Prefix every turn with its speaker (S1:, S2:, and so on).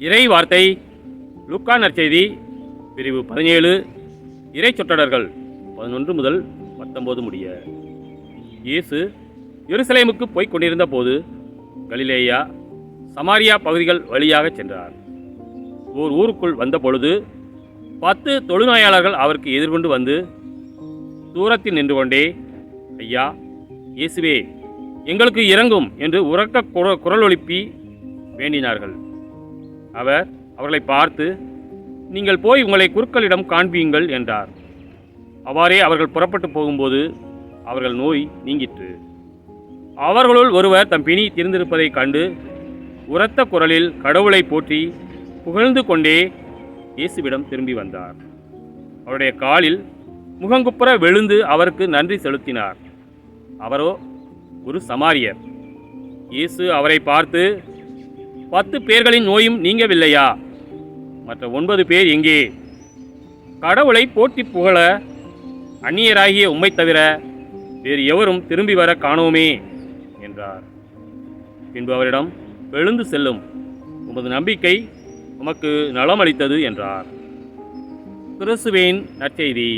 S1: இறை வார்த்தை லூக்கா நற்செய்தி பிரிவு 17 இறை சொற்றொடர்கள் 11 முதல் 19 முடிய. இயேசு எருசலேமுக்கு போய்க் கொண்டிருந்த போது கலிலேயா சமாரியா பகுதிகள் வழியாக சென்றார். ஓர் ஊருக்குள் வந்தபொழுது 10 தொழுநோயாளர்கள் அவருக்கு எதிர்கொண்டு வந்து தூரத்தில் நின்று கொண்டே, ஐயா, இயேசுவே, எங்களுக்கு இறங்கும் என்று உரக்க குரல் எழுப்பி வேண்டினார்கள். அவர் அவர்களை பார்த்து, நீங்கள் போய் உங்களை குருக்களிடம் காண்பியுங்கள் என்றார். அவ்வாறே அவர்கள் புறப்பட்டு போகும்போது அவர்கள் நோய் நீங்கிற்று. அவர்களுள் ஒருவர் தம் பிணி தீர்ந்திருப்பதைக் கண்டு உரத்த குரலில் கடவுளை போற்றி புகழ்ந்து கொண்டே இயேசுவிடம் திரும்பி வந்தார். அவருடைய காலில் முகங்குப்புற விழுந்து அவருக்கு நன்றி செலுத்தினார். அவரோ ஒரு சமாரியர். இயேசு அவரை பார்த்து, 10 பேர்களின் நோயும் நீங்கவில்லையா? மற்ற 9 பேர் எங்கே? கடவுளை போற்றி புகழ அந்நியராகிய உம்மை தவிர வேறு எவரும் திரும்பி வர காணோமே என்றார். பின்பு அவரிடம், எழுந்து செல்லும், உமது நம்பிக்கை உமக்கு நலமளித்தது என்றார். கிறிஸ்துவின் நற்செய்தி.